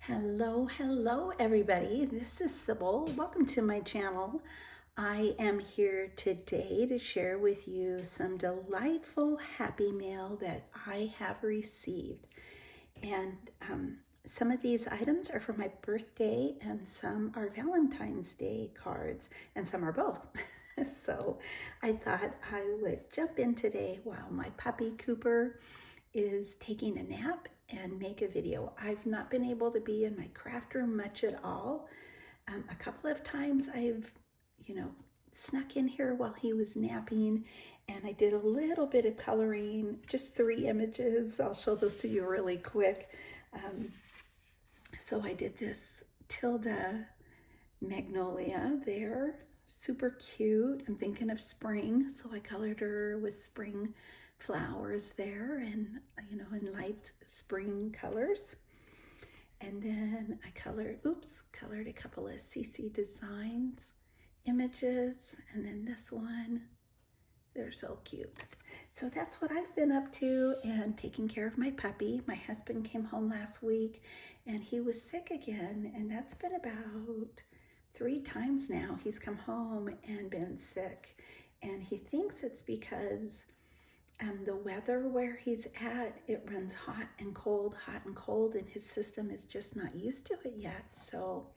Hello, everybody. This is Sybil. Welcome to my channel. I am here today to share with you some delightful happy mail that I have received. And some of these items are for my birthday, and some are Valentine's Day cards, and some are both. So I thought I would jump in today while my puppy Cooper is taking a nap and make a video. I've not been able to be in my craft room much at all. A couple of times I've, snuck in here while he was napping, and I did a little bit of coloring, just 3 images. I'll show those to you really quick. So I did this Tilda magnolia there, super cute. I'm thinking of spring, so I colored her with spring flowers there, and in light spring colors. And then I colored a couple of CC Designs images, and then this one. They're so cute. So that's what I've been up to, and taking care of my puppy. My husband came home last week and he was sick again, and that's been about 3 times now he's come home and been sick. And he thinks it's because the weather where he's at, it runs hot and cold, and his system is just not used to it yet. So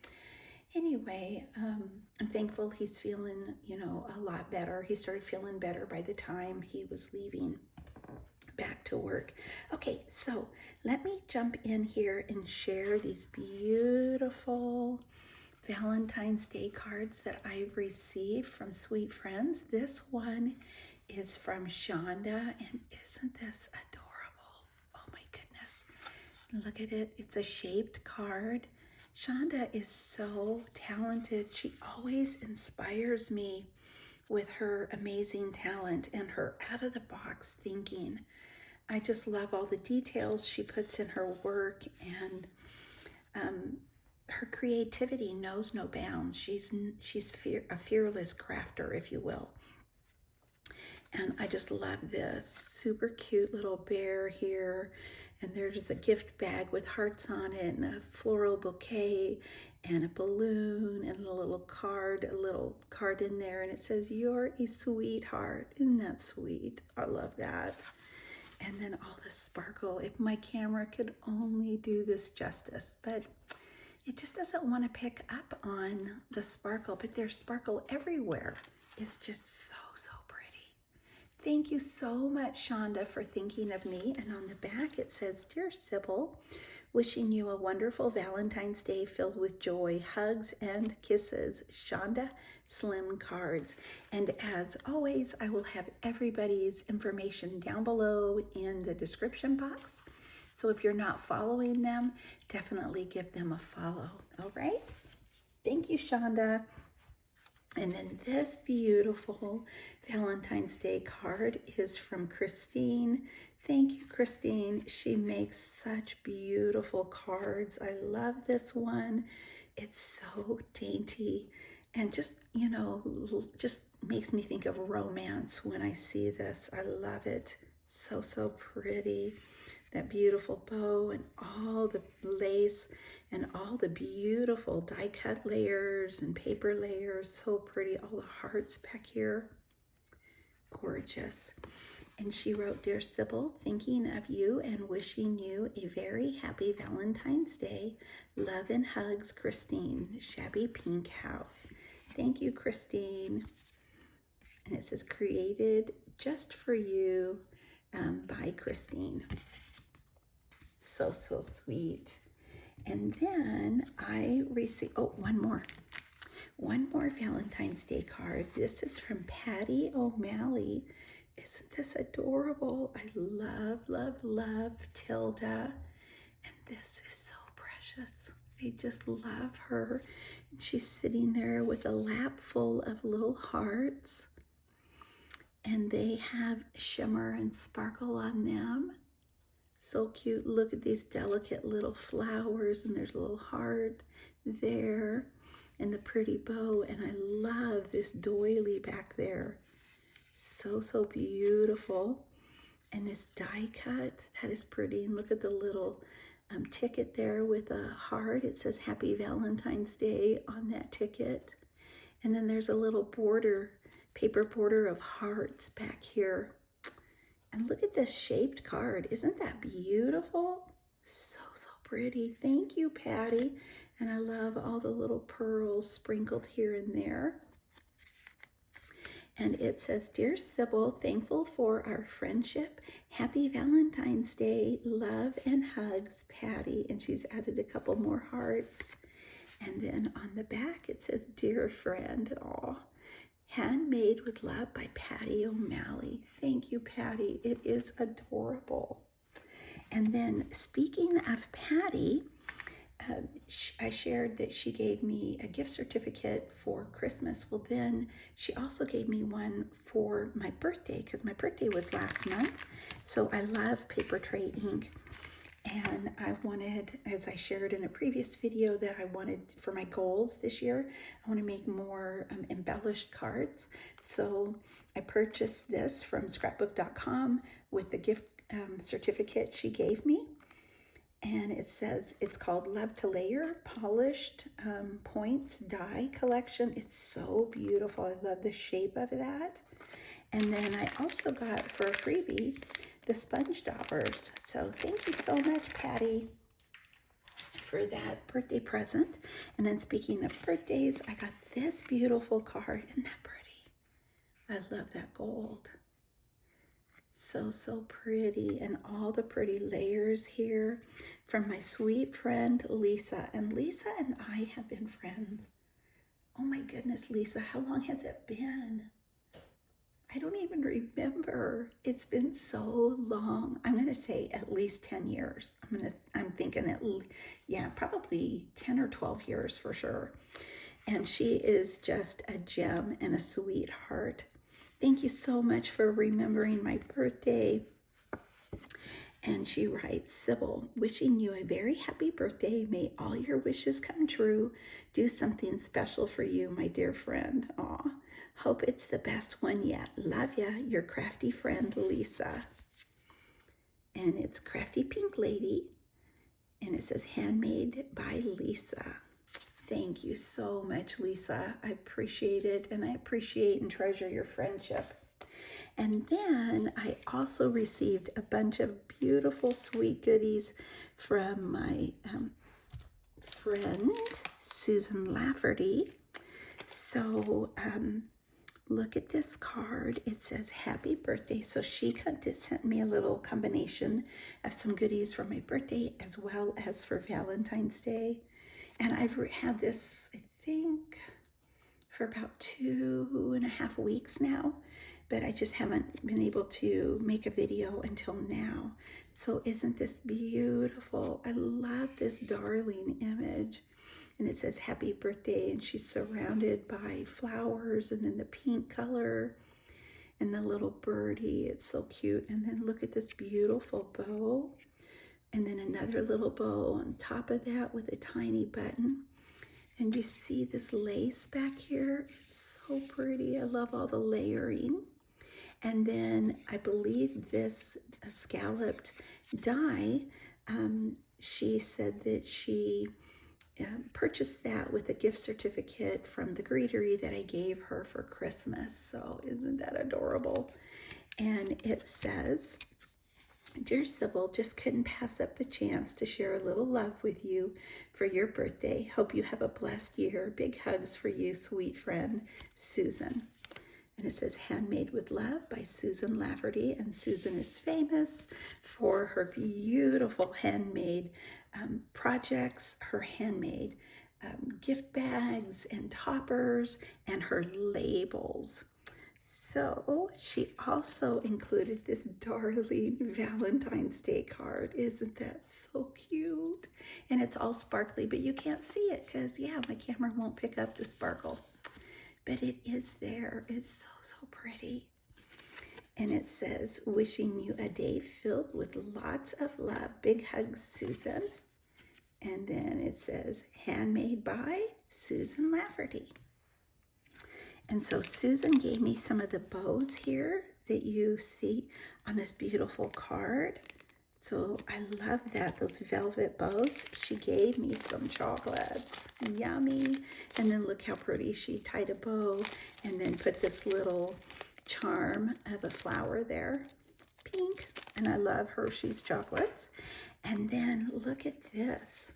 anyway, I'm thankful he's feeling, a lot better. He started feeling better by the time he was leaving back to work. Okay, so let me jump in here and share these beautiful Valentine's Day cards that I've received from sweet friends. This one is from Shonda, and isn't this adorable? Oh my goodness. Look at it. It's a shaped card. Shonda is so talented. She always inspires me with her amazing talent and her out-of-the-box thinking. I just love all the details she puts in her work, and her creativity knows no bounds. She's a fearless crafter, if you will. And I just love this super cute little bear here. And there's a gift bag with hearts on it, and a floral bouquet, and a balloon, and a little card in there. And it says, "You're a sweetheart." Isn't that sweet? I love that. And then all the sparkle. If my camera could only do this justice, but it just doesn't want to pick up on the sparkle, but there's sparkle everywhere. It's just so pretty. Thank you so much, Shonda, for thinking of me. And on the back it says, "Dear Sybil, wishing you a wonderful Valentine's Day filled with joy, hugs, and kisses. Shonda Slim Cards." And as always, I will have everybody's information down below in the description box. So if you're not following them, definitely give them a follow. All right? Thank you, Shonda. And then this beautiful Valentine's Day card is from Christine. Thank you, Christine. She makes such beautiful cards. I love this one. It's so dainty and just makes me think of romance when I see this. I love it. So pretty. That beautiful bow and all the lace and all the beautiful die cut layers and paper layers. So pretty. All the hearts back here. Gorgeous. And she wrote, "Dear Sybil, thinking of you and wishing you a very happy Valentine's Day. Love and hugs, Christine, Shabby Pink House." Thank you, Christine. And it says, "Created just for you by Christine." So sweet. And then I received, one more Valentine's Day card. This is from Patty O'Malley. Isn't this adorable? I love Tilda. And this is so precious. I just love her. And she's sitting there with a lap full of little hearts. And they have shimmer and sparkle on them. So cute. Look at these delicate little flowers, and there's a little heart there, and the pretty bow. And I love this doily back there. So beautiful. And this die cut, that is pretty. And look at the little ticket there with a heart. It says Happy Valentine's Day on that ticket. And then there's a little border, paper border of hearts back here. And look at this shaped card. Isn't that beautiful? So, so pretty. Thank you, Patty. And I love all the little pearls sprinkled here and there. And it says, Dear Sybil, thankful for our friendship. Happy Valentine's Day. Love and hugs, Patty. And she's added a couple more hearts. And then on the back, it says, Dear friend. Aw. Handmade with Love by Patty O'Malley. Thank you, Patty. It is adorable. And then speaking of Patty, I shared that she gave me a gift certificate for Christmas. Well, then she also gave me one for my birthday because my birthday was last month. So I love paper tray ink. And I wanted, as I shared in a previous video, that I wanted for my goals this year, I want to make more embellished cards. So I purchased this from scrapbook.com with the gift certificate she gave me. And it says, it's called Love to Layer Polished Points Die Collection. It's so beautiful. I love the shape of that. And then I also got for a freebie the sponge daubers. So thank you so much, Patty, for that birthday present. And then speaking of birthdays, I got this beautiful card. Isn't that pretty? I love that gold. So, so pretty. And all the pretty layers here from my sweet friend, Lisa. And Lisa and I have been friends. Oh my goodness, Lisa, how long has it been? I don't even remember. It's been so long. I'm going to say at least 10 years. I'm thinking probably 10 or 12 years for sure. And she is just a gem and a sweetheart. Thank you so much for remembering my birthday. And she writes, Sybil, wishing you a very happy birthday. May all your wishes come true. Do something special for you, my dear friend. Aw. Hope it's the best one yet. Love ya, your crafty friend, Lisa. And it's Crafty Pink Lady. And it says, handmade by Lisa. Thank you so much, Lisa. I appreciate it. And I appreciate and treasure your friendship. And then I also received a bunch of beautiful, sweet goodies from my friend, Susan Lafferty. So, look at this card. It says happy birthday. So she sent me a little combination of some goodies for my birthday as well as for Valentine's Day. And I've had this, I think, for about 2.5 weeks now, but I just haven't been able to make a video until now. So isn't this beautiful? I love this darling image. And it says happy birthday, and she's surrounded by flowers, and then the pink color and the little birdie. It's so cute. And then look at this beautiful bow, and then another little bow on top of that with a tiny button. And you see this lace back here? It's so pretty. I love all the layering. And then I believe this scalloped die, she said that she purchased that with a gift certificate from the greetery that I gave her for Christmas. So isn't that adorable? And it says, Dear Sybil, just couldn't pass up the chance to share a little love with you for your birthday. Hope you have a blessed year. Big hugs for you, sweet friend, Susan. And it says Handmade with Love by Susan Lafferty. And Susan is famous for her beautiful handmade projects, her handmade gift bags and toppers, and her labels. So she also included this darling Valentine's Day card. Isn't that so cute? And it's all sparkly, but you can't see it because, yeah, my camera won't pick up the sparkle. But it is there. It's so, so pretty. And it says, wishing you a day filled with lots of love. Big hugs, Susan. And then it says, handmade by Susan Lafferty. And so Susan gave me some of the bows here that you see on this beautiful card. So I love that, those velvet bows. She gave me some chocolates, yummy. And then look how pretty she tied a bow and then put this little charm of a flower there, pink. And I love Hershey's chocolates. And then look at this,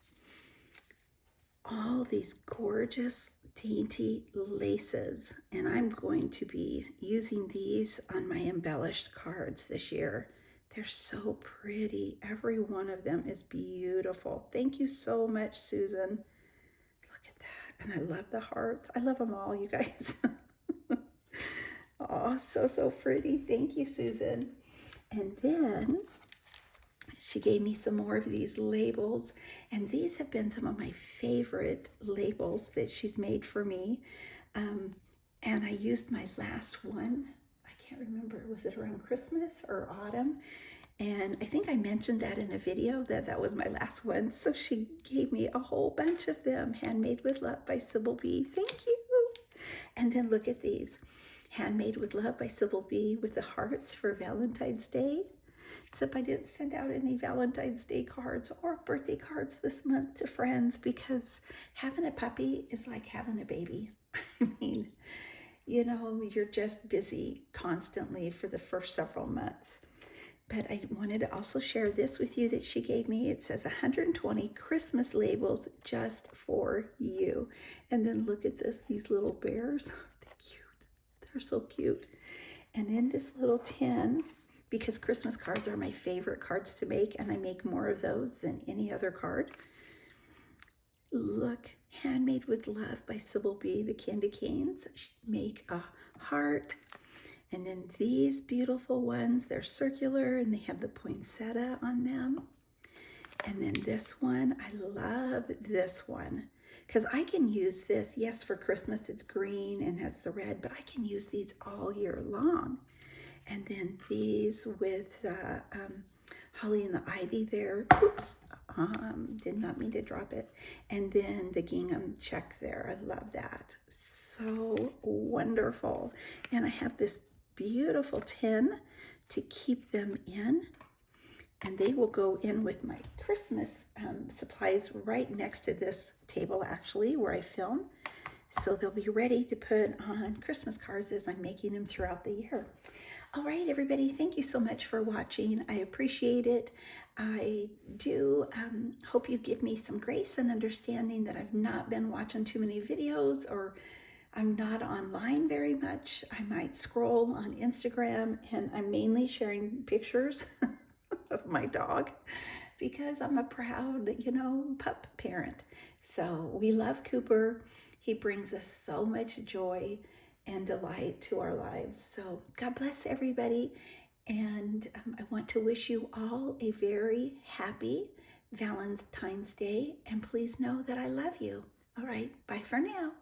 all these gorgeous dainty laces, and I'm going to be using these on my embellished cards this year. They're so pretty. Every one of them is beautiful. Thank you so much, Susan. Look at that. And I love the hearts. I love them all, you guys. Oh, so pretty. Thank you, Susan. And then she gave me some more of these labels, and these have been some of my favorite labels that she's made for me. And I used my last one. I can't remember, was it around Christmas or autumn? And I think I mentioned that in a video that was my last one. So she gave me a whole bunch of them. Handmade with Love by Sybil B. Thank you. And then look at these. Handmade with Love by Sybil B with the hearts for Valentine's Day. Except I didn't send out any Valentine's Day cards or birthday cards this month to friends because having a puppy is like having a baby. I mean, you know, you're just busy constantly for the first several months. But I wanted to also share this with you that she gave me. It says 120 Christmas labels just for you. And then look at this, these little bears. They're cute. They're so cute. And in this little tin, because Christmas cards are my favorite cards to make, and I make more of those than any other card. Look, Handmade with Love by Sybil B, the candy canes. Make a heart. And then these beautiful ones, they're circular and they have the poinsettia on them. And then this one, I love this one because I can use this. Yes, for Christmas it's green and has the red, but I can use these all year long. And then these with holly and the ivy there. Oops, did not mean to drop it. And then the gingham check there. I love that. So wonderful. And I have this beautiful tin to keep them in. And they will go in with my Christmas supplies right next to this table, actually, where I film. So they'll be ready to put on Christmas cards as I'm making them throughout the year. All right, everybody, thank you so much for watching. I appreciate it. I do hope you give me some grace and understanding that I've not been watching too many videos, or I'm not online very much. I might scroll on Instagram, and I'm mainly sharing pictures of my dog because I'm a proud, pup parent. So we love Cooper. He brings us so much joy and delight to our lives. So God bless everybody. And I want to wish you all a very happy Valentine's Day. And please know that I love you. All right, bye for now.